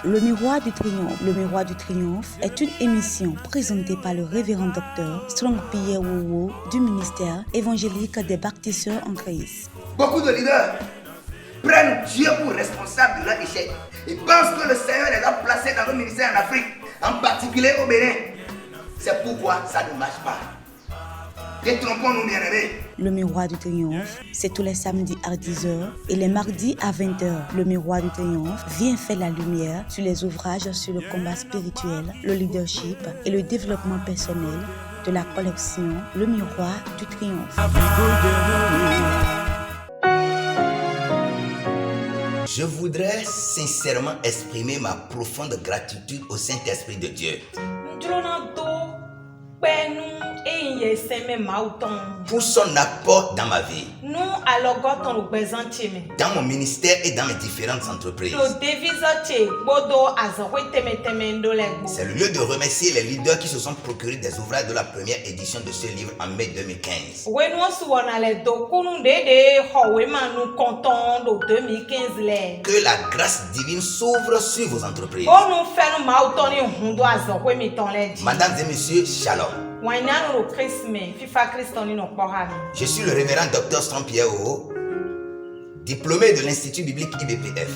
Le Miroir du Triomphe. Le Miroir du Triomphe est une émission présentée par le révérend docteur Strong Pierre Wowo du ministère évangélique des baptisseurs en Christ. Beaucoup de leaders prennent Dieu pour responsable de leur échec. Ils pensent que le Seigneur les a placés dans le ministère en Afrique, en particulier au Bénin. C'est pourquoi ça ne marche pas. Détrompons-nous, bien-aimés. Le Miroir du Triomphe, c'est tous les samedis à 10h et les mardis à 20h. Le Miroir du Triomphe vient faire la lumière sur les ouvrages sur le combat spirituel, le leadership et le développement personnel de la collection Le Miroir du Triomphe. Je voudrais sincèrement exprimer ma profonde gratitude au Saint-Esprit de Dieu pour son apport dans ma vie, dans mon ministère et dans mes différentes entreprises. C'est le lieu de remercier les leaders qui se sont procurés des ouvrages de la première édition de ce livre en mai 2015. Que la grâce divine s'ouvre sur vos entreprises. Mesdames et messieurs, shalom. Je suis le révérend docteur Strong Pierre Wowo, diplômé de l'Institut biblique IBPF.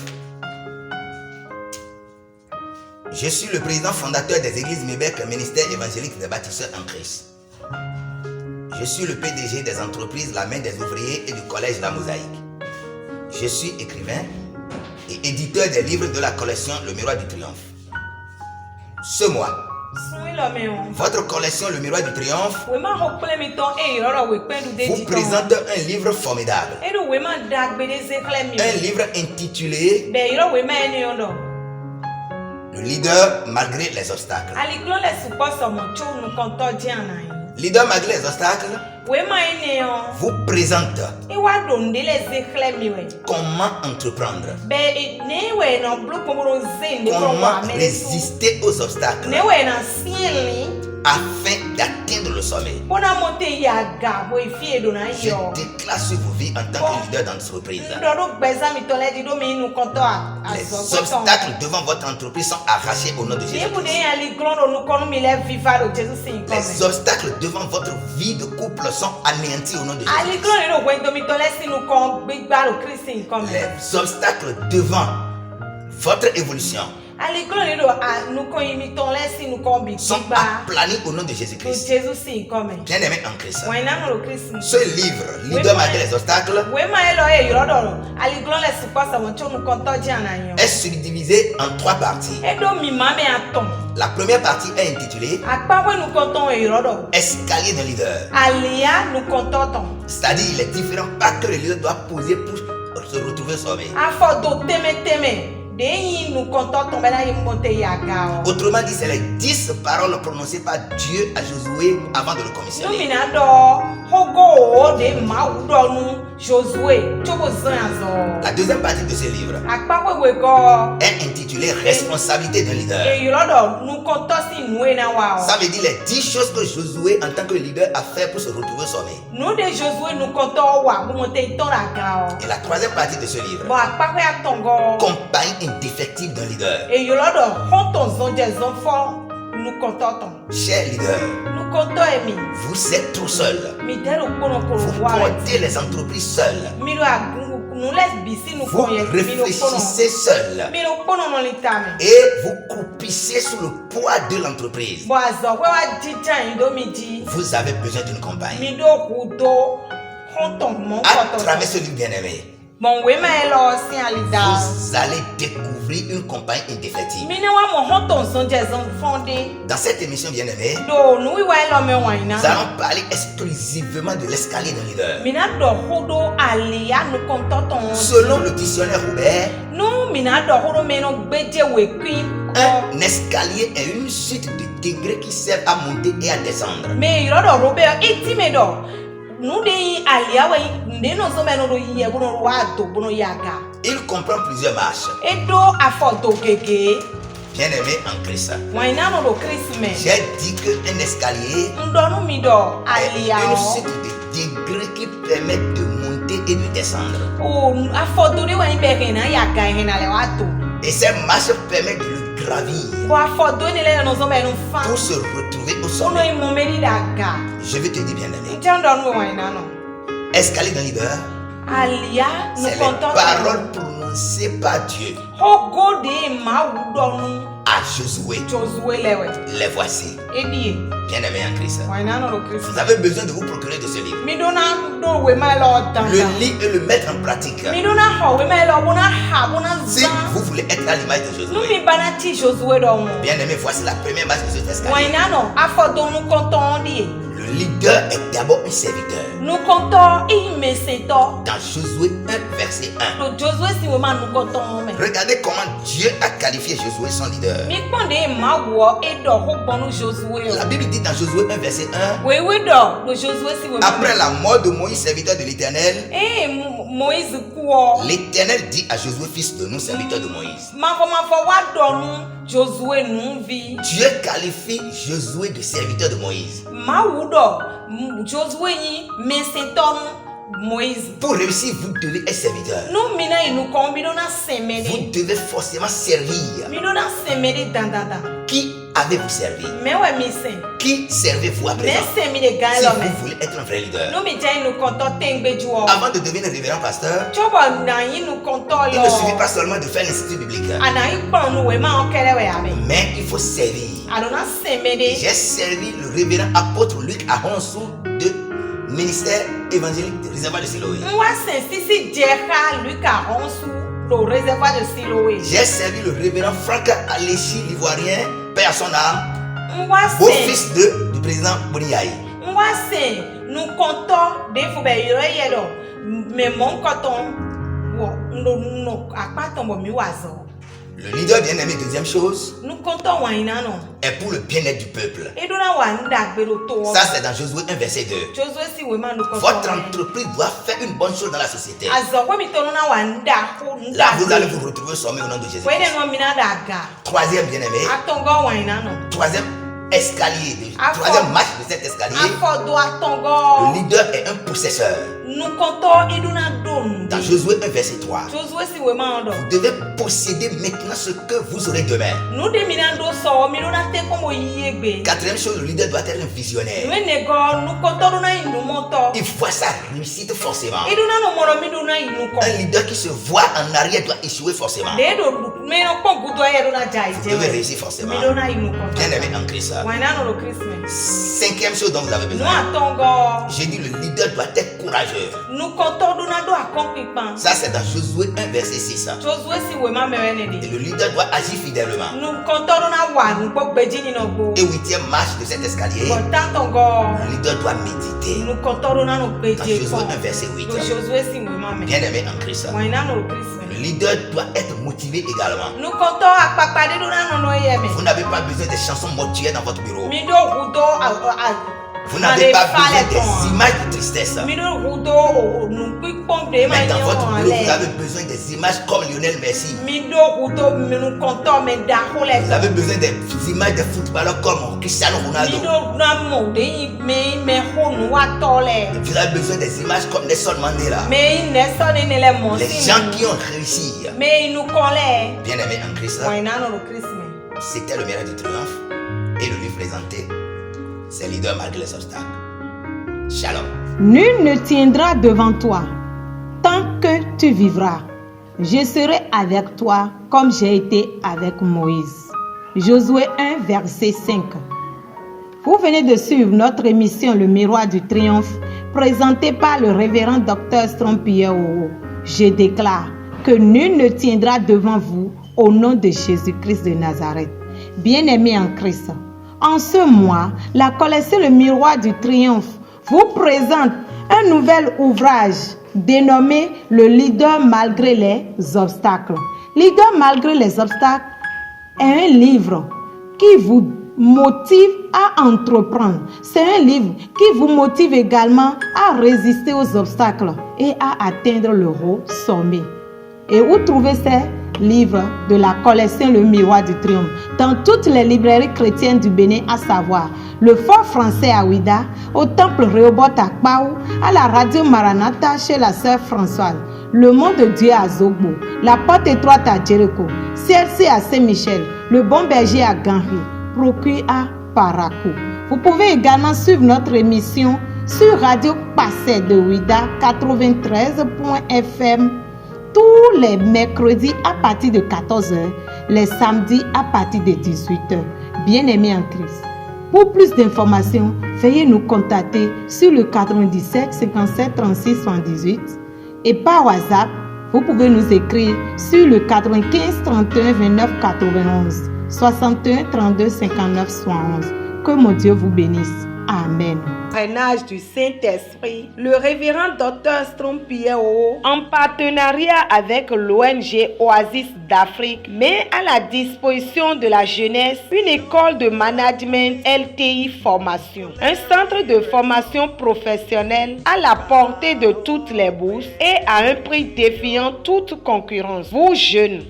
Je suis le président fondateur des églises Mébec, ministère évangélique des baptisseurs en Christ. Je suis le PDG des entreprises La Main des ouvriers et du collège La Mosaïque. Je suis écrivain et éditeur des livres de la collection Le Miroir du Triomphe. Ce mois, votre collection Le Miroir du Triomphe vous présente un livre formidable. Un livre intitulé Le leader malgré les obstacles. Leader malgré les obstacles vous présente comment entreprendre, comment résister aux obstacles afin d'atteindre le sommet. Je déclare sur vos vies en tant que leader d'entreprise. Les obstacles devant votre entreprise sont arrachés au nom de Jésus. Les obstacles devant votre vie de couple sont anéantis au nom de Jésus. Les obstacles devant votre évolution sont aplanis au nom de Jésus-Christ. Bien-aimé en Christ. Ce livre, Leader malgré les obstacles, est subdivisé en 3 parties. La première partie est intitulée Escalier d'un leader. C'est-à-dire les différents pas que le leader doit poser pour se retrouver sauvé. Autrement dit, c'est les 10 paroles prononcées par Dieu à Josué avant de le commissionner. La deuxième partie de ce livre est intitulée Responsabilité d'un leader. Ça veut dire les 10 choses que Josué en tant que leader a fait pour se retrouver sommet. Et la troisième partie de ce livre, compagnie indéfectible d'un leader. Cher leader, vous êtes trop seul. Vous portez les entreprises seules. Vous réfléchissez seul. Et vous croupissez sous le poids de l'entreprise. Vous avez besoin d'une compagne. À travers ce livre bien-aimé, vous allez découvrir une compagne indéfectible. Dans cette émission bien-aimée, nous allons parler exclusivement de l'escalier d'un leader. Selon le dictionnaire Robert, un escalier est une suite de degrés qui servent à monter et à descendre. Il comprend plusieurs marches. Bien-aimé en Christ, j'ai dit qu'un escalier est une suite de degrés qui permettent de monter et de descendre. Et cette marche permet de le gravir pour se retrouver au sommet. Je vais te dire, bien-aimé, escalier d'un leader, c'est les paroles prononcées par Dieu à Josué. Les voici. Bien-aimé en Christ. Vous avez besoin de vous procurer de ce livre. Le lire et le mettre en pratique. Si vous voulez être à l'image de Josué. Bien-aimé, voici la première marche de cet escalier. Le leader est d'abord un serviteur. Dans Josué 1, verset 1. Regardez comment Dieu a qualifié Josué son leader. La Bible dit dans Josué 1, verset 1. Après la mort de Moïse, serviteur de l'Éternel, l'Éternel dit à Josué, fils de Nun, serviteur de Moïse. Dieu qualifie Josué de serviteur de Moïse. Pour réussir, vous devez être serviteur. Vous devez forcément servir. Qui avez-vous servi? Qui servez-vous à présent? Si vous voulez être un vrai leader. Avant de devenir révérend pasteur, il ne suffit pas seulement de faire l'institut biblique. Mais il faut servir. J'ai servi le révérend apôtre Luc Ahonsou de ministère évangélique du réservoir de Siloé. J'ai servi le révérend Franck Aléchi l'Ivoirien, père à son âme, beau-fils du président Boniaï. Le leader bien-aimé, deuxième chose, est pour le bien-être du peuple. Ça, c'est dans Josué 1, verset 2. Votre entreprise doit faire une bonne chose dans la société. Là, vous allez vous retrouver au sommet au nom de Jésus. Troisième bien-aimé, troisième escalier, troisième marche de cet escalier, le leader est un possesseur. Dans Josué 1, verset 3, vous devez posséder maintenant ce que vous aurez demain. Quatrième chose, le leader doit être un visionnaire. Il voit sa réussite forcément. Un leader qui se voit en arrière doit échouer forcément. Vous devez réussir forcément. Bien-aimé en Christ. Cinquième chose dont vous avez besoin. J'ai dit le leader doit être courageux. Ça, c'est dans Josué 1, verset 6. Et le leader doit agir fidèlement. Et huitième marche de cet escalier, le leader doit méditer. Dans Josué 1, verset 8. Bien-aimé en Christ. Le leader doit être motivé également. Vous n'avez pas besoin de chansons mortuaires dans votre bureau. Vous n'avez pas besoin des images de tristesse. Mais dans votre bureau, vous avez besoin des images comme Lionel Messi. Vous avez besoin des images de footballeurs comme Cristiano Ronaldo. Vous avez besoin des images comme Nelson Mandela. Les gens qui ont réussi. Bien-aimé en Christ, c'était le miracle du triomphe et le lui présenter ses leaders malgré les obstacles. Shalom. Nul ne tiendra devant toi tant que tu vivras. Je serai avec toi comme j'ai été avec Moïse. Josué 1, verset 5. Vous venez de suivre notre émission Le Miroir du Triomphe, présentée par le révérend Dr Strompier. Je déclare que nul ne tiendra devant vous au nom de Jésus-Christ de Nazareth. Bien-aimés en Christ, en ce mois, la collection Le Miroir du Triomphe vous présente un nouvel ouvrage dénommé Le Leader malgré les obstacles. Leader malgré les obstacles est un livre qui vous motive à entreprendre. C'est un livre qui vous motive également à résister aux obstacles et à atteindre le haut sommet. Et où trouver ces livres de la collection Le Miroir du Triomphe? Dans toutes les librairies chrétiennes du Bénin, à savoir le Fort Français à Ouida, au Temple Rehoboth à Kpaou, à la Radio Maranatha chez la sœur Françoise, Le monde de Dieu à Zogbo, la porte étroite à Jericho, CLC à Saint-Michel, le Bon Berger à Ganri, Procure à Parakou. Vous pouvez également suivre notre émission sur Radio Passé de Ouida 93.fm tous les mercredis à partir de 14h, les samedis à partir de 18h. Bien-aimés en Christ. Pour plus d'informations, veuillez nous contacter sur le 97 57 36 78 et par WhatsApp, vous pouvez nous écrire sur le 95 31 29 91 61 32 59 71. Que mon Dieu vous bénisse. Amen. Parrainage du Saint-Esprit, le révérend Dr Strompiero, en partenariat avec l'ONG Oasis d'Afrique, met à la disposition de la jeunesse une école de management LTI Formation, un centre de formation professionnelle à la portée de toutes les bourses et à un prix défiant toute concurrence. Vous jeunes,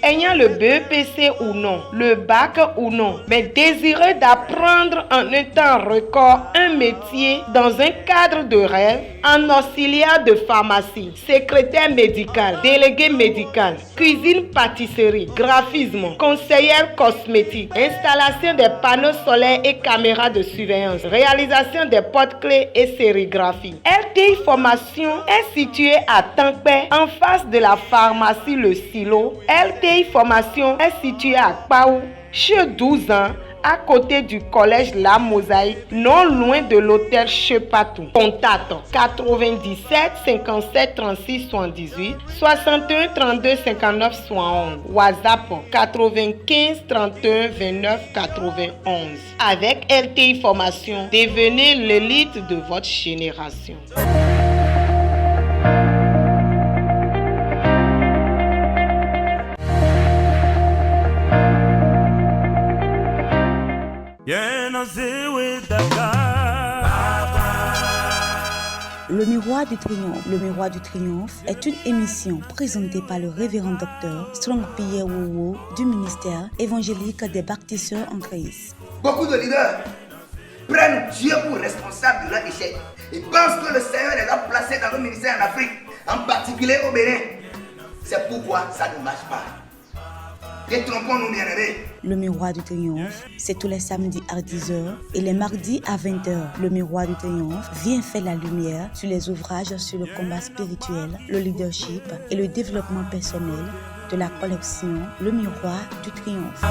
ayant le BEPC ou non, le bac ou non, mais désireux d'apprendre en un temps record un métier dans un cadre de rêve, en auxiliaire de pharmacie, secrétaire médical, délégué médical, cuisine-pâtisserie, graphisme, conseillère cosmétique, installation des panneaux solaires et caméras de surveillance, réalisation des porte-clés et sérigraphie. LTI Formation est située à Tankpé, en face de la pharmacie Le Silo. LTI Formation est située à Kpaou, chez 12 ans, à côté du collège La Mosaïque, non loin de l'hôtel Chepatou. Contact 97 57 36 78 61 32 59 71. WhatsApp 95 31 29 91. Avec LTI Formation, devenez l'élite de votre génération. Le Miroir du Triomphe. Le Miroir du Triomphe est une émission présentée par le révérend docteur Strong Pierre Wowo du ministère évangélique des baptisseurs en Christ. Beaucoup de leaders prennent Dieu pour responsable de leur échec et pensent que le Seigneur les a placés dans le ministère en Afrique, en particulier au Bénin. C'est pourquoi ça ne marche pas. Détrompons-nous, bien-aimés. Le Miroir du Triomphe, c'est tous les samedis à 10h et les mardis à 20h. Le Miroir du Triomphe vient faire la lumière sur les ouvrages sur le combat spirituel, le leadership et le développement personnel de la collection Le Miroir du Triomphe.